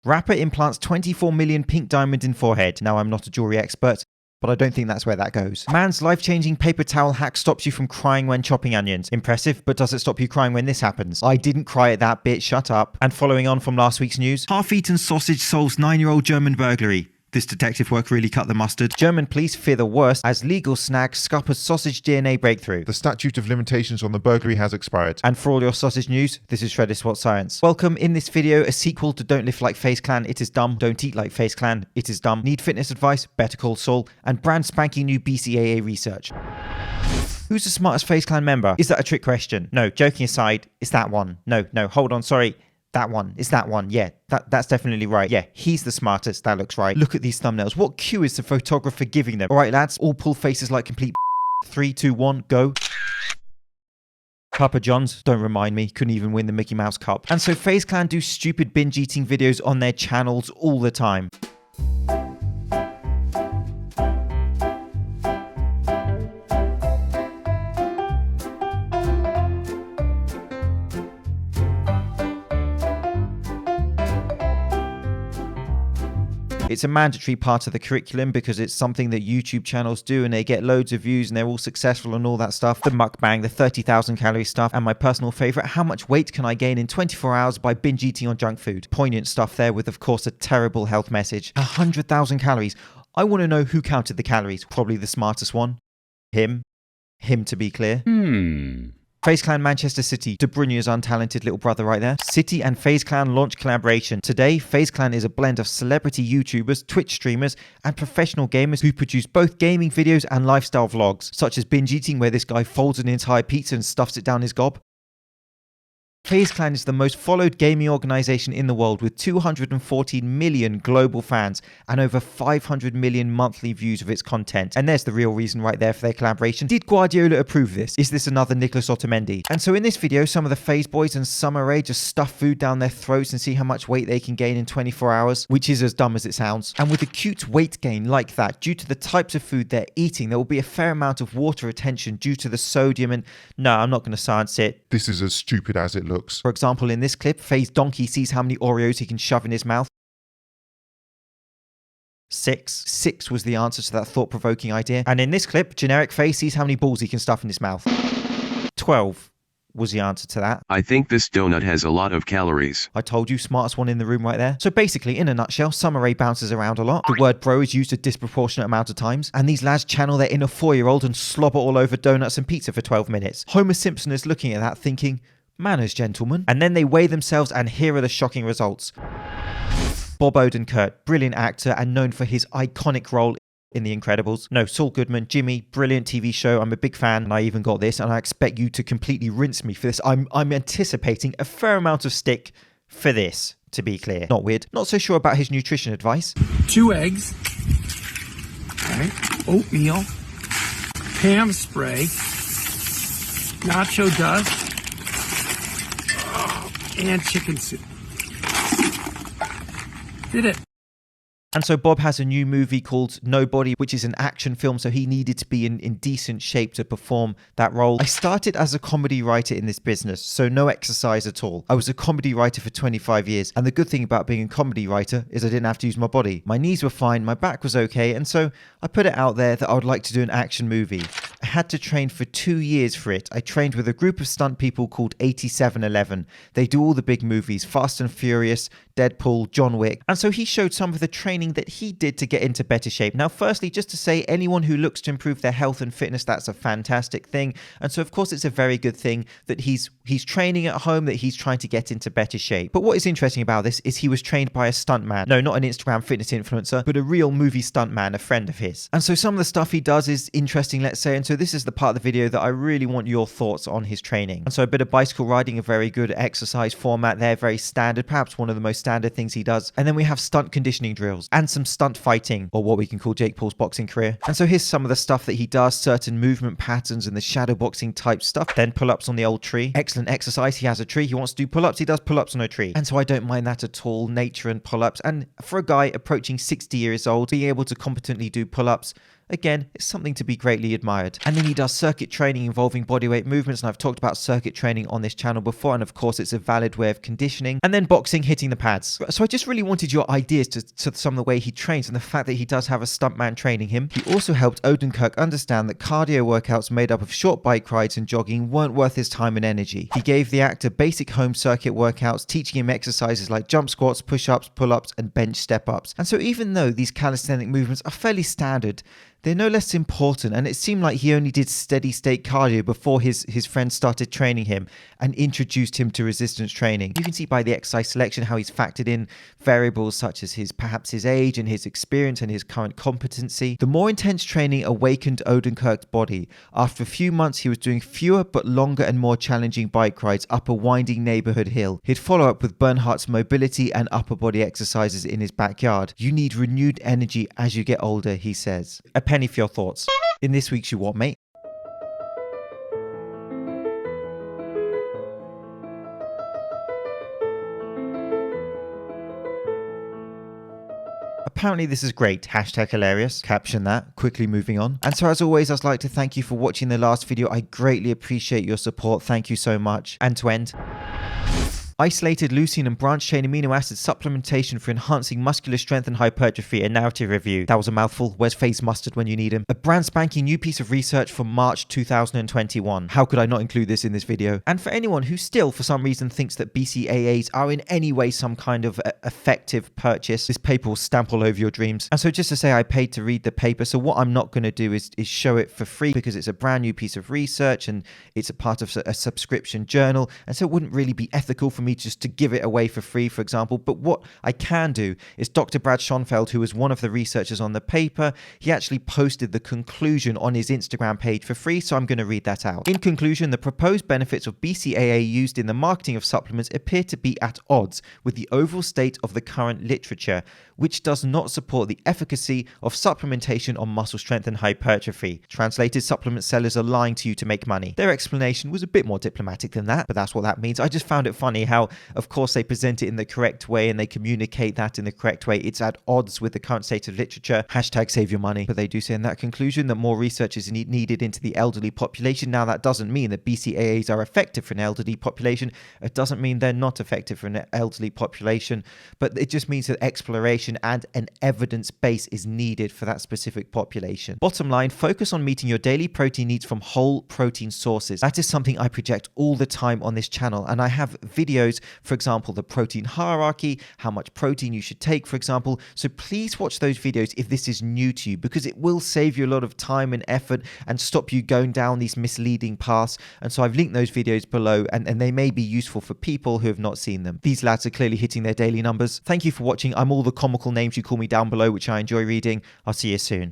Rapper implants 24 million pink diamond in forehead. Now, I'm not a jewelry expert, but I don't think that's where that goes. Man's life-changing paper towel hack stops you from crying when chopping onions. Impressive, but does it stop you crying when this happens? I didn't cry at that bit, shut up. And following on from last week's news, half-eaten sausage solves 9-year-old German burglary. This detective work really cut the mustard. German police fear the worst as legal snag scuppers sausage DNA breakthrough. The statute of limitations on the burglary has expired. And for all your sausage news, this is Shredded Swat Science. Welcome. In this video, a sequel to Don't Lift Like Faze Clan, It Is Dumb. Don't Eat Like Faze Clan, It Is Dumb. Need fitness advice? Better call Saul. And brand spanking new BCAA research. Who's the smartest Faze Clan member? Is that a trick question? No, joking aside, it's that one. No, hold on, sorry. That one. It's that one. Yeah, that's definitely right. Yeah, he's the smartest. That looks right. Look at these thumbnails. What cue is the photographer giving them? All right, lads, all pull faces like complete 3, 2, 1, go. Papa John's, don't remind me, couldn't even win the Mickey Mouse Cup. And so Faze Clan do stupid binge eating videos on their channels all the time. It's a mandatory part of the curriculum because it's something that YouTube channels do and they get loads of views and they're all successful and all that stuff. The mukbang, the 30,000 calorie stuff, and my personal favorite, how much weight can I gain in 24 hours by binge eating on junk food? Poignant stuff there with, of course, a terrible health message. 100,000 calories. I want to know who counted the calories. Probably the smartest one. Him to be clear. Faze Clan Manchester City, De Bruyne's untalented little brother right there. City and Faze Clan launch collaboration. Today, Faze Clan is a blend of celebrity YouTubers, Twitch streamers, and professional gamers who produce both gaming videos and lifestyle vlogs, such as binge eating where this guy folds an entire pizza and stuffs it down his gob. Faze Clan is the most followed gaming organization in the world with 214 million global fans and over 500 million monthly views of its content. And there's the real reason right there for their collaboration. Did Guardiola approve this? Is this another Nicholas Otamendi? And so in this video, some of the Faze boys and Summer Rae just stuff food down their throats and see how much weight they can gain in 24 hours, which is as dumb as it sounds. And with acute weight gain like that, due to the types of food they're eating, there will be a fair amount of water retention due to the sodium. And no, I'm not going to science it. This is as stupid as it looks. For example, in this clip, Faze Donkey sees how many Oreos he can shove in his mouth. 6. 6 was the answer to that thought-provoking idea. And in this clip, generic Faze sees how many balls he can stuff in his mouth. 12 was the answer to that. I think this donut has a lot of calories. I told you, smartest one in the room right there. So basically, in a nutshell, Summer Rae bounces around a lot. The word bro is used a disproportionate amount of times. And these lads channel their inner 4-year-old and slobber all over donuts and pizza for 12 minutes. Homer Simpson is looking at that thinking, manners, gentlemen. And then they weigh themselves and here are the shocking results. Bob Odenkirk, brilliant actor and known for his iconic role in The Incredibles. No, Saul Goodman, Jimmy, brilliant TV show. I'm a big fan and I even got this and I expect you to completely rinse me for this. I'm anticipating a fair amount of stick for this, to be clear. Not weird. Not so sure about his nutrition advice. 2 eggs, okay, oatmeal, Pam spray, nacho dust, and chicken soup. Did it. And so Bob has a new movie called Nobody, which is an action film, so he needed to be in decent shape to perform that role. I started as a comedy writer in this business, so no exercise at all. I was a comedy writer for 25 years, and the good thing about being a comedy writer is I didn't have to use my body. My knees were fine, my back was okay, and so I put it out there that I would like to do an action movie. I had to train for 2 years for it. I trained with a group of stunt people called 8711. They do all the big movies, Fast and Furious, Deadpool, John Wick. And so he showed some of the training that he did to get into better shape. Now, firstly, just to say, anyone who looks to improve their health and fitness, that's a fantastic thing. And so, of course, it's a very good thing that he's training at home, that he's trying to get into better shape. But what is interesting about this is he was trained by a stuntman. No, not an Instagram fitness influencer, but a real movie stuntman, a friend of his. And so some of the stuff he does is interesting, let's say. And so this is the part of the video that I really want your thoughts on his training. And so a bit of bicycle riding, a very good exercise format there, very standard, perhaps one of the most standard things he does. And then we have stunt conditioning drills and some stunt fighting, or what we can call Jake Paul's boxing career. And so here's some of the stuff that he does, certain movement patterns and the shadow boxing type stuff. Then pull-ups on the old tree. Excellent exercise. He has a tree. He wants to do pull-ups. He does pull-ups on a tree. And so I don't mind that at all. Nature and pull-ups. And for a guy approaching 60 years old, being able to competently do pull-ups, again, it's something to be greatly admired. And then he does circuit training involving bodyweight movements, and I've talked about circuit training on this channel before, and of course it's a valid way of conditioning. And then boxing, hitting the pads. So I just really wanted your ideas to some of the way he trains and the fact that he does have a stuntman training him. He also helped Odenkirk understand that cardio workouts made up of short bike rides and jogging weren't worth his time and energy. He gave the actor basic home circuit workouts, teaching him exercises like jump squats, push-ups, pull-ups, and bench step-ups. And so even though these calisthenic movements are fairly standard, they're no less important, and it seemed like he only did steady state cardio before his friend started training him and introduced him to resistance training. You can see by the exercise selection how he's factored in variables such as perhaps his age and his experience and his current competency. The more intense training awakened Odenkirk's body. After a few months, he was doing fewer but longer and more challenging bike rides up a winding neighborhood hill. He'd follow up with Bernhardt's mobility and upper body exercises in his backyard. You need renewed energy as you get older, he says. A penny for your thoughts in this week's You What Mate. Apparently this is great. Hashtag hilarious. Caption that. Quickly moving on. And so as always, I'd like to thank you for watching the last video. I greatly appreciate your support. Thank you so much. And to end, isolated leucine and branched-chain amino acid supplementation for enhancing muscular strength and hypertrophy, a narrative review. That was a mouthful. Where's Faze Mustard when you need him? A brand spanking new piece of research from March 2021. How could I not include this in this video? And for anyone who still, for some reason, thinks that BCAAs are in any way some kind of effective purchase, this paper will stamp all over your dreams. And so just to say, I paid to read the paper, so what I'm not going to do is show it for free because it's a brand new piece of research and it's a part of a subscription journal, and so it wouldn't really be ethical for me just to give it away for free, for example. But what I can do is Dr. Brad Schonfeld, who was one of the researchers on the paper, he actually posted the conclusion on his Instagram page for free, so I'm going to read that out. In conclusion, the proposed benefits of BCAA used in the marketing of supplements appear to be at odds with the overall state of the current literature, which does not support the efficacy of supplementation on muscle strength and hypertrophy. Translated, supplement sellers are lying to you to make money. Their explanation was a bit more diplomatic than that, but that's what that means. I just found it funny how, of course, they present it in the correct way and they communicate that in the correct way. It's at odds with the current state of literature. Hashtag save your money. But they do say in that conclusion that more research is needed into the elderly population. Now, that doesn't mean that BCAAs are effective for an elderly population. It doesn't mean they're not effective for an elderly population, but it just means that exploration and an evidence base is needed for that specific population. Bottom line, focus on meeting your daily protein needs from whole protein sources. That is something I project all the time on this channel, and I have videos, for example, the protein hierarchy, how much protein you should take, for example. So please watch those videos if this is new to you, because it will save you a lot of time and effort and stop you going down these misleading paths. And so I've linked those videos below, and they may be useful for people who have not seen them. These lads are clearly hitting their daily numbers. Thank you for watching. I'm all the comical names you call me down below, which I enjoy reading. I'll see you soon.